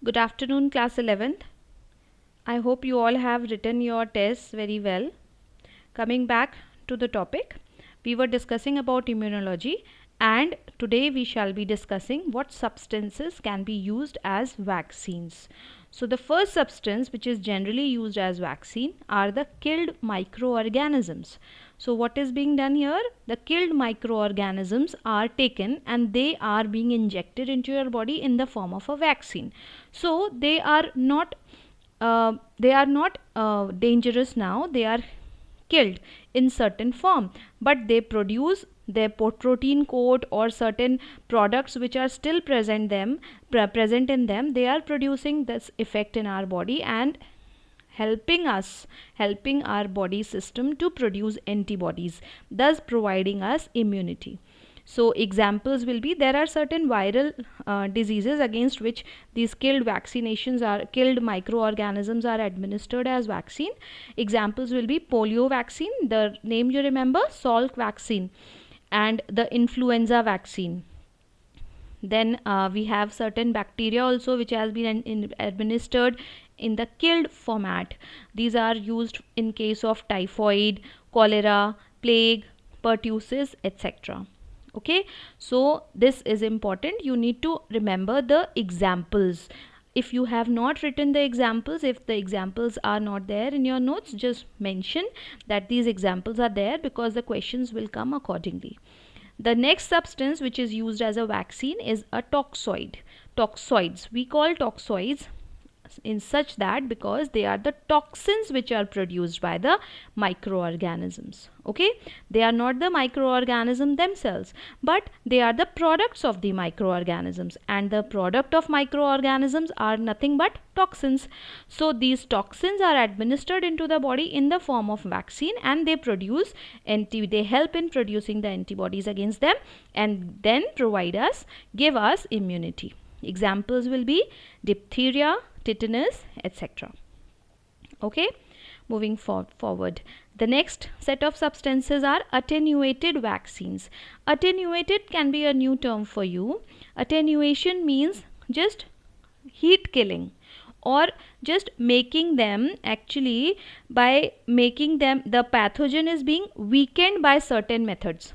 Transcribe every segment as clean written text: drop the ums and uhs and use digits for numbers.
Good afternoon, class 11th. I hope you all have written your tests very well. Coming back to the topic, we were discussing about immunology, and today we shall be discussing what substances can be used as vaccines. So the first substance which is generally used as vaccine are the killed microorganisms. So what is being done here? The killed microorganisms are taken and they are being injected into your body in the form of a vaccine. So they are not dangerous now. They are killed in certain form, but they produce their protein coat or certain products which are still present in them. They are producing this effect in our body and helping our body system to produce antibodies, thus providing us immunity. So examples will be, there are certain viral diseases against which these killed microorganisms are administered as vaccine. Examples will be polio vaccine, the name you remember, Salk vaccine, and the influenza vaccine. Then we have certain bacteria also which has been administered in the killed format. These are used in case of typhoid, cholera, plague, pertussis, etc. Okay, so this is important. You need to remember the examples. If you have not written the examples, if the examples are not there in your notes, just mention that these examples are there because the questions will come accordingly. The next substance which is used as a vaccine is a toxoid. Toxoids. We call toxoids in such that because they are the toxins which are produced by the microorganisms. Okay, they are not the microorganism themselves, but they are the products of the microorganisms, and the product of microorganisms are nothing but toxins. So these toxins are administered into the body in the form of vaccine, and they help in producing the antibodies against them and then give us immunity. Examples will be diphtheria, tetanus, etc. Okay, moving forward. The next set of substances are attenuated vaccines. Attenuated can be a new term for you. Attenuation means just heat killing, or just making them, actually by making them, the pathogen is being weakened by certain methods,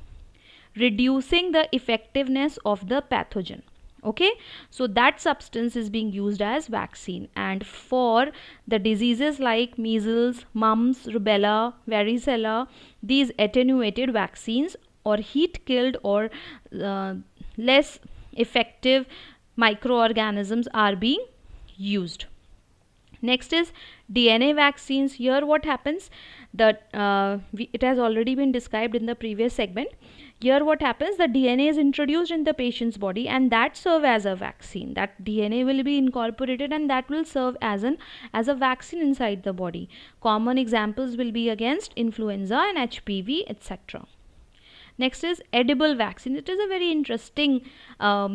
reducing the effectiveness of the pathogen. Okay, so that substance is being used as vaccine, and for the diseases like measles, mumps, rubella, varicella, these attenuated vaccines or heat killed or less effective microorganisms are being used. Next is DNA vaccines. Here what happens, that it has already been described in the previous segment. Here what happens, the DNA is introduced in the patient's body and that serve as a vaccine. That DNA will be incorporated and that will serve as a vaccine inside the body. Common examples will be against influenza and HPV, etc. Next is edible vaccine. It is a very interesting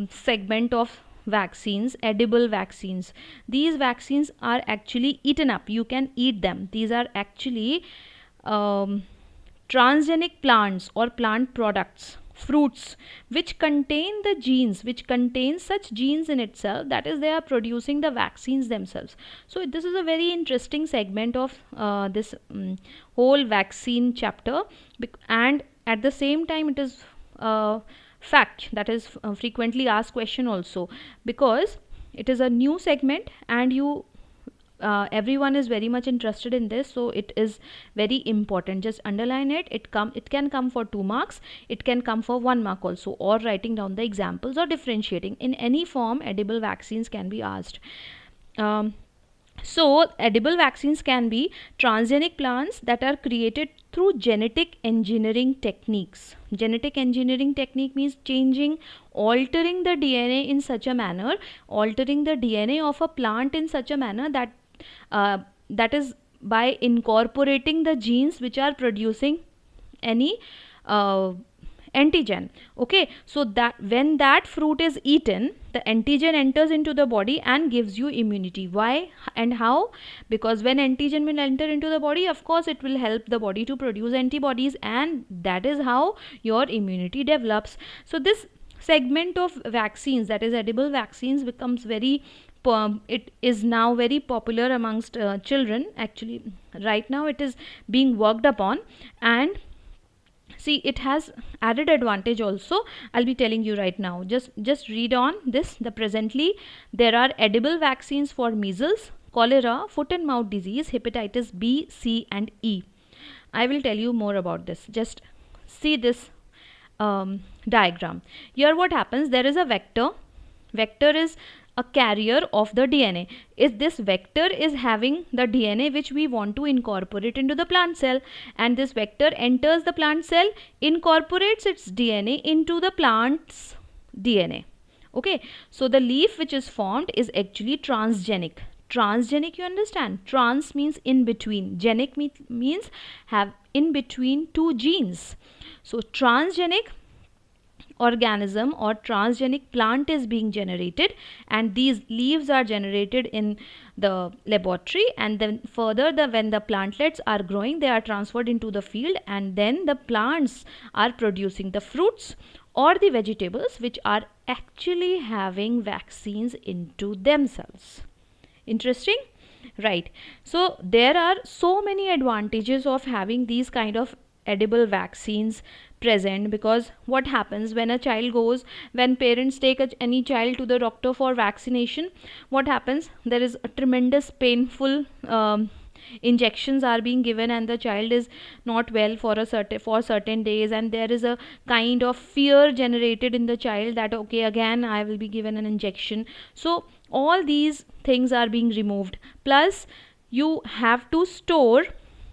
segment of vaccines. Edible vaccines, these vaccines are actually eaten up, you can eat them. These are actually transgenic plants or plant products, fruits, which contain such genes in itself, that is, they are producing the vaccines themselves. So this is a very interesting segment of this whole vaccine chapter, and at the same time it is fact that is frequently asked question also, because it is a new segment and everyone is very much interested in this, so it is very important. Just underline it. It can come for 2 marks, it can come for 1 mark also, or writing down the examples or differentiating. In any form edible vaccines can be asked. So edible vaccines can be transgenic plants that are created through genetic engineering techniques. Genetic engineering technique means altering the DNA in such a manner, altering the DNA of a plant in such a manner that is by incorporating the genes which are producing any antigen. Okay, so that when that fruit is eaten, the antigen enters into the body and gives you immunity. Why and how? Because when antigen will enter into the body, of course it will help the body to produce antibodies, and that is how your immunity develops. So this segment of vaccines, that is edible vaccines, becomes very it is now very popular amongst children. Actually, right now it is being worked upon, and see, it has added advantage also. I'll be telling you right now. Just read on this. The presently there are edible vaccines for measles, cholera, foot and mouth disease, hepatitis B, C, and E. I will tell you more about this. Just see this diagram. Here what happens, there is a vector. Vector is a carrier of the DNA. Is this vector is having the DNA which we want to incorporate into the plant cell, and this vector enters the plant cell, incorporates its DNA into the plant's DNA. Okay, so the leaf which is formed is actually transgenic. Transgenic, you understand? Trans means in between, genic means have in between two genes. So transgenic organism or transgenic plant is being generated, and these leaves are generated in the laboratory, and then further when the plantlets are growing, they are transferred into the field, and then the plants are producing the fruits or the vegetables which are actually having vaccines into themselves. Interesting, right? So there are so many advantages of having these kind of edible vaccines present, because what happens when a child goes, when parents take any child to the doctor for vaccination, what happens, there is a tremendous painful injections are being given, and the child is not well for certain days, and there is a kind of fear generated in the child that okay, again I will be given an injection. So all these things are being removed, plus you have to store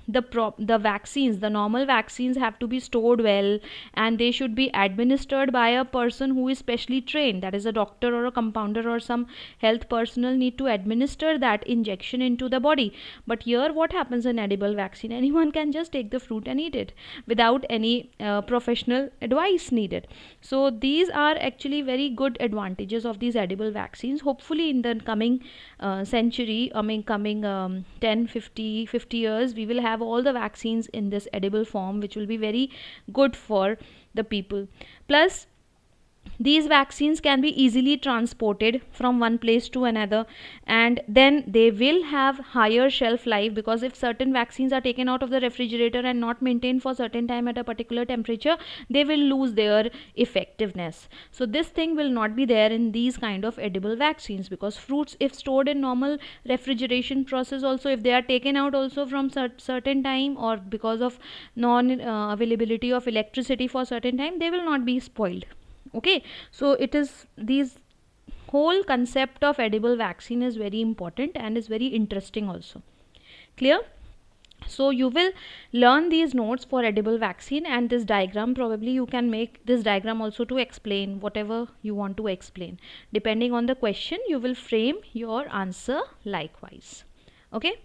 the vaccines. The normal vaccines have to be stored well, and they should be administered by a person who is specially trained, that is a doctor or a compounder or some health personnel need to administer that injection into the body. But here what happens in edible vaccine, anyone can just take the fruit and eat it without any professional advice needed. So these are actually very good advantages of these edible vaccines. Hopefully in the coming century, coming 10 50 years, we will have all the vaccines in this edible form, which will be very good for the people. Plus these vaccines can be easily transported from one place to another, and then they will have higher shelf life, because if certain vaccines are taken out of the refrigerator and not maintained for certain time at a particular temperature, they will lose their effectiveness. So this thing will not be there in these kind of edible vaccines, because fruits, if stored in normal refrigeration process also, if they are taken out also from certain time, or because of non availability of electricity for certain time, they will not be spoiled. Okay, so it is, these whole concept of edible vaccine is very important and is very interesting also. Clear? So you will learn these notes for edible vaccine, and this diagram, probably you can make this diagram also to explain whatever you want to explain. Depending on the question, you will frame your answer likewise. Okay.